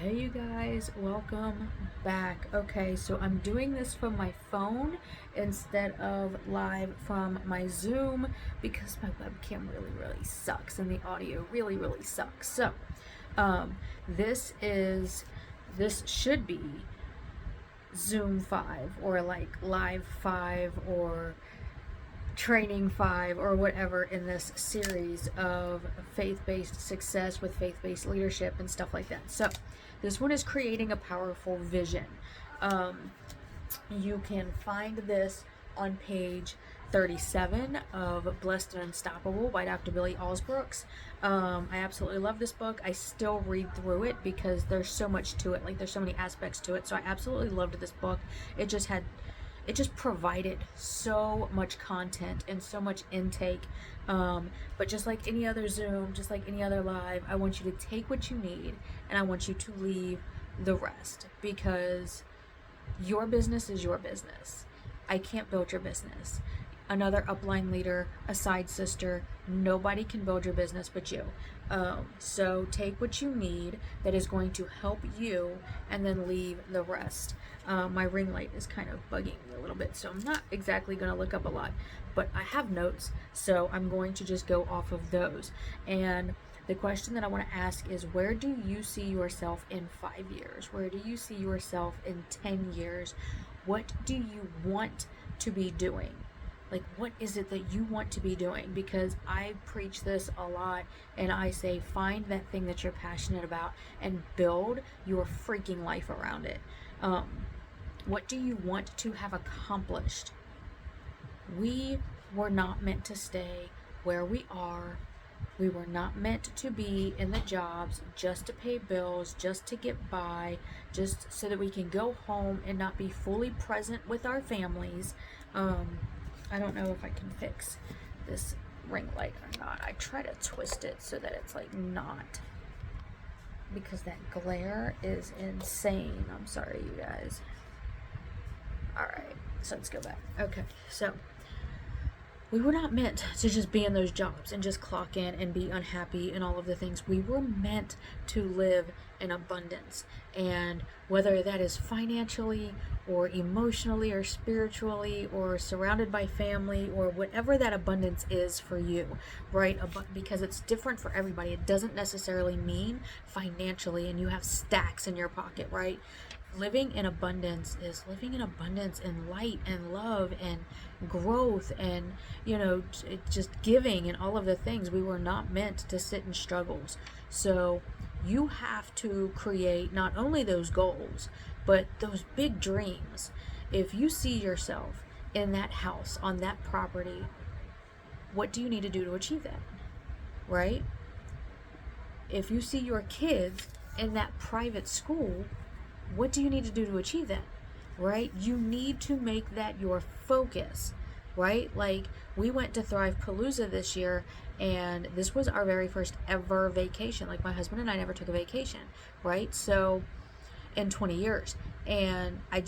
Hey you guys, welcome back. Okay, so I'm doing this from my phone instead of live from my Zoom because my webcam really sucks and the audio really sucks. So, um, this is this should be Zoom 5 or like Live 5 or Training 5 or whatever in this series of faith-based success with faith-based leadership and stuff like that. So this one is creating a powerful vision. Um, you can find this on page 37 of Blessed and Unstoppable by Dr. Billy Alsbrooks. I absolutely love this book. I still read through it because there's so much to it. Like, there's so many aspects to it. So I absolutely loved this book. It just provided so much content and so much intake. But just like any other Zoom, just like any other live, I want you to take what you need and I want you to leave the rest, because your business is your business. I can't build your business. Another upline leader, a side sister, nobody can build your business but you. So take what you need that is going to help you and then leave the rest. My ring light is kind of bugging me a little bit, so I'm not exactly going to look up a lot, but I have notes, so I'm going to just go off of those. And the question that I want to ask is, where do you see yourself in 5 years? Where do you see yourself in 10 years? What do you want to be doing? Like, what is it that you want to be doing? Because I preach this a lot and I say, find that thing that you're passionate about and build your freaking life around it. What do you want to have accomplished? We were not meant to stay where we are. We were not meant to be in the jobs just to pay bills, just to get by, just so that we can go home and not be fully present with our families. I don't know if I can fix this ring light or not. I try to twist it so that it's like not, because that glare is insane. I'm sorry, you guys. Alright, so let's go back. Okay, so we were not meant to just be in those jobs and just clock in and be unhappy and all of the things. We were meant to live in abundance. And whether that is financially or emotionally or spiritually or surrounded by family or whatever that abundance is for you, right? Because it's different for everybody. It doesn't necessarily mean financially and you have stacks in your pocket, right? Living in abundance is living in abundance and light and love and growth and, just giving and all of the things. We were not meant to sit in struggles. So you have to create not only those goals, but those big dreams. If you see yourself in that house, on that property, what do you need to do to achieve that? Right? If you see your kids in that private school, what do you need to do to achieve that? Right? You need to make that your focus, right? Like, we went to Thrive Palooza this year, and this was our very first ever vacation. Like, my husband and I never took a vacation, right? So, in 20 years. And I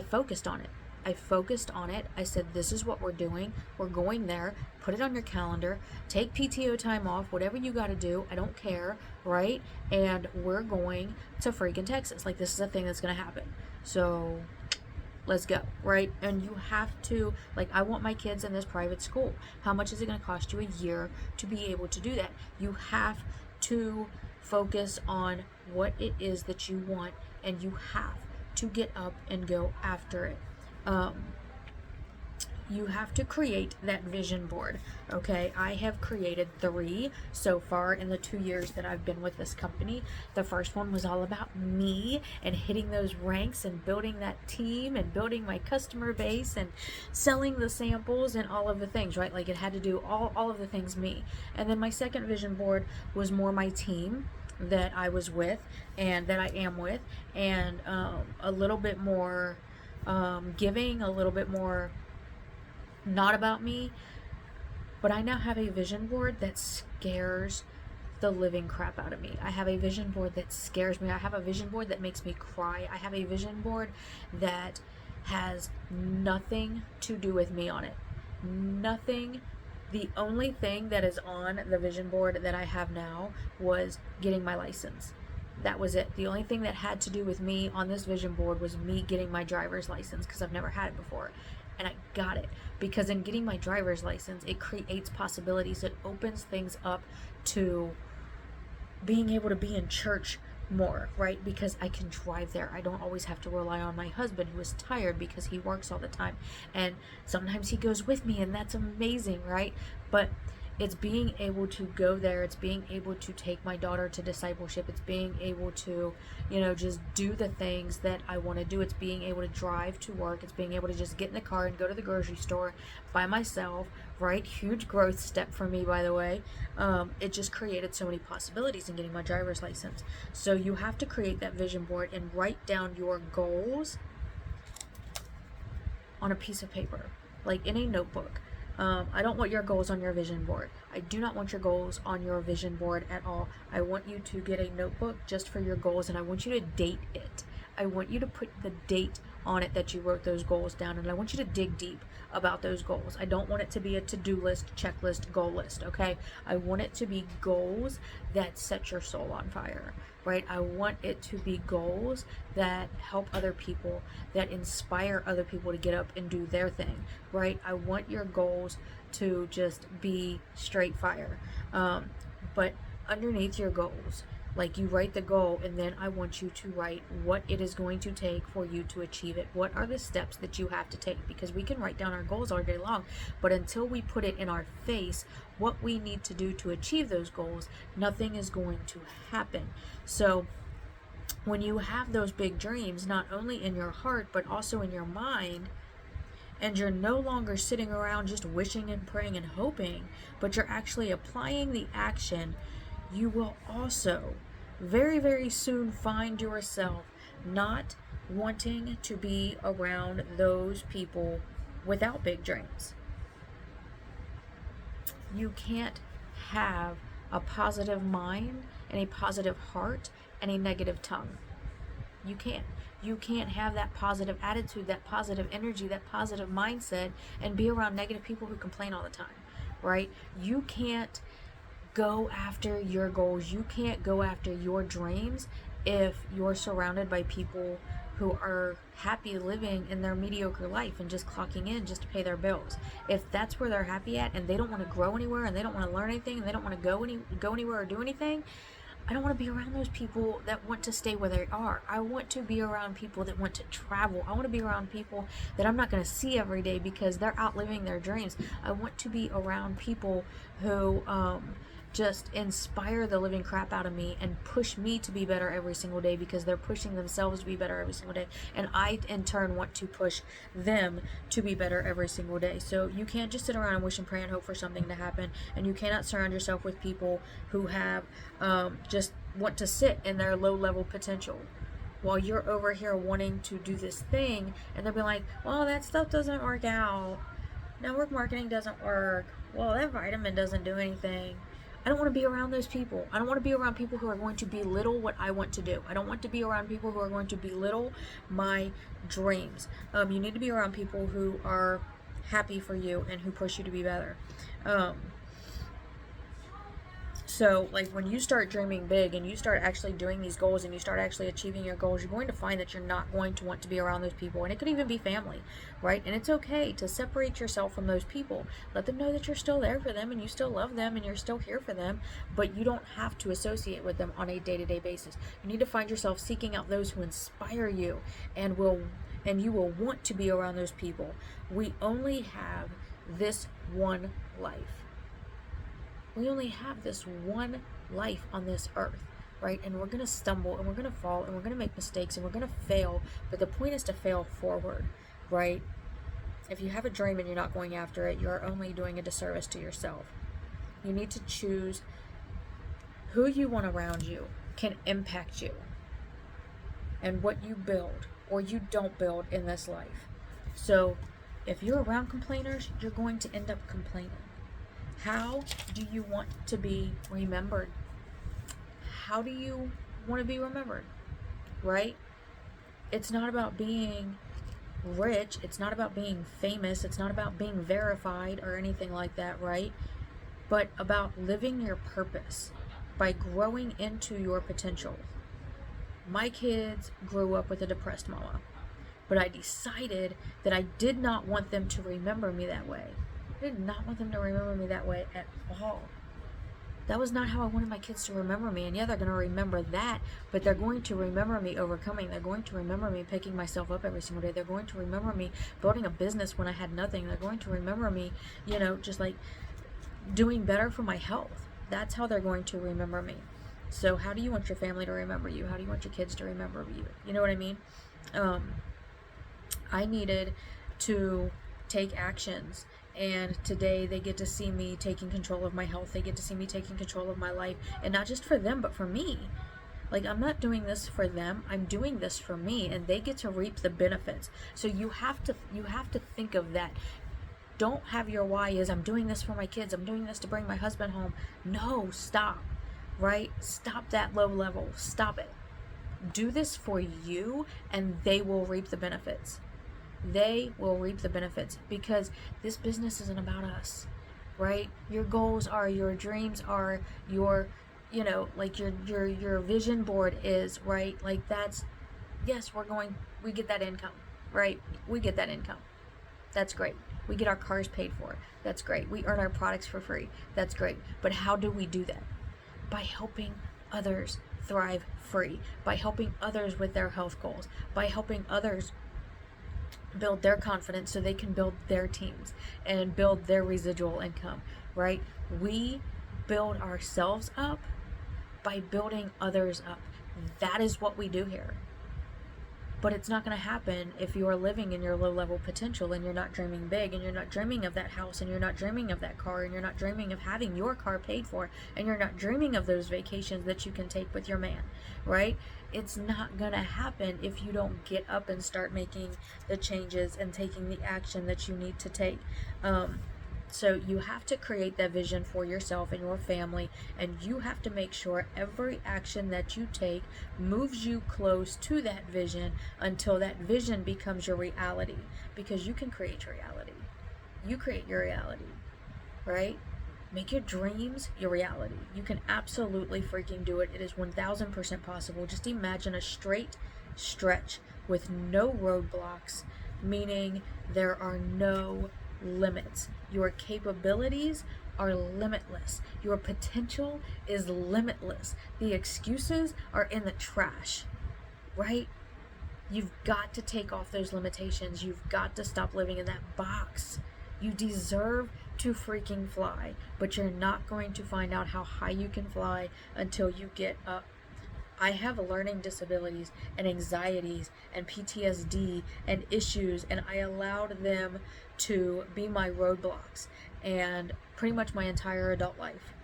focused on it. I focused on it. I said, this is what we're doing. We're going there. Put it on your calendar. Take PTO time off, whatever you got to do. I don't care, right? And we're going to freaking Texas. Like, this is a thing that's going to happen. So let's go, right? And you have to, like, I want my kids in this private school. How much is it going to cost you a year to be able to do that? You have to focus on what it is that you want, and you have to get up and go after it. You have to create that vision board. Okay, I have created 3 so far in the 2 years that I've been with this company. The first one was all about me and hitting those ranks and building that team and building my customer base and selling the samples and all of the things, right? Like, it had to do all of the things me. And then my second vision board was more my team that I was with and that I am with, and a little bit more giving, a little bit more not about me. But I now have a vision board that scares the living crap out of me. I have a vision board that scares me. I have a vision board that makes me cry. I have a vision board that has nothing to do with me on it. Nothing. The only thing that is on the vision board that I have now was getting my license. That was it. The only thing that had to do with me on this vision board was me getting my driver's license, because I've never had it before. And I got it because in getting my driver's license, it creates possibilities. It opens things up to being able to be in church more, right? Because I can drive there. I don't always have to rely on my husband, who is tired because he works all the time. And sometimes he goes with me, and that's amazing, right? But it's being able to go there. It's being able to take my daughter to discipleship. It's being able to, just do the things that I want to do. It's being able to drive to work. It's being able to just get in the car and go to the grocery store by myself, right? Huge growth step for me, by the way. It just created so many possibilities in getting my driver's license. So you have to create that vision board and write down your goals on a piece of paper, like in a notebook. I don't want your goals on your vision board. I do not want your goals on your vision board at all. I want you to get a notebook just for your goals, and I want you to date it. I want you to put the date on it that you wrote those goals down, and I want you to dig deep about those goals. I don't want it to be a to-do list, checklist, goal list, okay? I want it to be goals that set your soul on fire, right? I want it to be goals that help other people, that inspire other people to get up and do their thing, right? I want your goals to just be straight fire. But underneath your goals, like, you write the goal, and then I want you to write what it is going to take for you to achieve it. What are the steps that you have to take? Because we can write down our goals all day long, but until we put it in our face, what we need to do to achieve those goals, nothing is going to happen. So when you have those big dreams, not only in your heart, but also in your mind, and you're no longer sitting around just wishing and praying and hoping, but you're actually applying the action, you will also very, very soon find yourself not wanting to be around those people without big dreams. You can't have a positive mind and a positive heart and a negative tongue. You can't. You can't have that positive attitude, that positive energy, that positive mindset, and be around negative people who complain all the time, right? You can't go after your goals. You can't go after your dreams if you're surrounded by people who are happy living in their mediocre life and just clocking in just to pay their bills. If that's where they're happy at, and they don't want to grow anywhere, and they don't want to learn anything, and they don't want to go anywhere or do anything, I don't want to be around those people that want to stay where they are. I want to be around people that want to travel. I want to be around people that I'm not going to see every day because they're out living their dreams. I want to be around people who just inspire the living crap out of me and push me to be better every single day, because they're pushing themselves to be better every single day, and I in turn want to push them to be better every single day. So you can't just sit around and wish and pray and hope for something to happen, and you cannot surround yourself with people who have just want to sit in their low level potential while you're over here wanting to do this thing, and they'll be like, well, that stuff doesn't work out, network marketing doesn't work, well, that vitamin doesn't do anything. I don't want to be around those people. I don't want to be around people who are going to belittle what I want to do. I don't want to be around people who are going to belittle my dreams. You need to be around people who are happy for you and who push you to be better. So, like, when you start dreaming big and you start actually doing these goals and you start actually achieving your goals, you're going to find that you're not going to want to be around those people. And it could even be family, right? And it's okay to separate yourself from those people. Let them know that you're still there for them and you still love them and you're still here for them, but you don't have to associate with them on a day-to-day basis. You need to find yourself seeking out those who inspire you and you will want to be around those people. We only have this one life. We only have this one life on this earth, right? And we're going to stumble and we're going to fall and we're going to make mistakes and we're going to fail. But the point is to fail forward, right? If you have a dream and you're not going after it, you're only doing a disservice to yourself. You need to choose who you want around you can impact you and what you build or you don't build in this life. So if you're around complainers, you're going to end up complaining. How do you want to be remembered? How do you want to be remembered, right? It's not about being rich. It's not about being famous. It's not about being verified or anything like that, right? But about living your purpose by growing into your potential. My kids grew up with a depressed mama, but I decided that I did not want them to remember me that way. I did not want them to remember me that way at all. That was not how I wanted my kids to remember me. And yeah, they're going to remember that, but they're going to remember me overcoming. They're going to remember me picking myself up every single day. They're going to remember me building a business when I had nothing. They're going to remember me, just like doing better for my health. That's how they're going to remember me. So how do you want your family to remember you? How do you want your kids to remember you? You know what I mean? I needed to take actions, and today they get to see me taking control of my health. They get to see me taking control of my life, and not just for them, but for me. Like, I'm not doing this for them, I'm doing this for me, and they get to reap the benefits. So you have to think of that. Don't have your why is, I'm doing this for my kids, I'm doing this to bring my husband home. No, stop. Right? Stop that low level. Stop it. Do this for you, and they will reap the benefits. They will reap the benefits, because this business isn't about us, right? Your goals are, your dreams are, your like your vision board is, right? Like, that's, yes, we get that income, right? We get that income. That's great. We get our cars paid for. That's great. We earn our products for free. That's great. But how do we do that? By helping others thrive free, by helping others with their health goals, by helping others build their confidence so they can build their teams and build their residual income, right? We build ourselves up by building others up. That is what we do here. But it's not going to happen if you are living in your low level potential, and you're not dreaming big, and you're not dreaming of that house, and you're not dreaming of that car, and you're not dreaming of having your car paid for, and you're not dreaming of those vacations that you can take with your man, right? It's not going to happen if you don't get up and start making the changes and taking the action that you need to take. So you have to create that vision for yourself and your family, and you have to make sure every action that you take moves you close to that vision until that vision becomes your reality, because you can create your reality. You create your reality, right? Make your dreams your reality. You can absolutely freaking do it. It is 1000% possible. Just imagine a straight stretch with no roadblocks, meaning there are no limits. Your capabilities are limitless. Your potential is limitless. The excuses are in the trash, right? You've got to take off those limitations. You've got to stop living in that box. You deserve to freaking fly, but you're not going to find out how high you can fly until you get up. I have learning disabilities and anxieties and PTSD and issues, and I allowed them to be my roadblocks and pretty much my entire adult life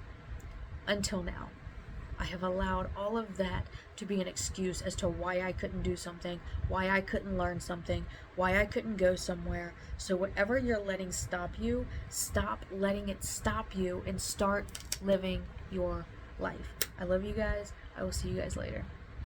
until now. I have allowed all of that to be an excuse as to why I couldn't do something, why I couldn't learn something, why I couldn't go somewhere. So whatever you're letting stop you, stop letting it stop you and start living your life. I love you guys. I will see you guys later.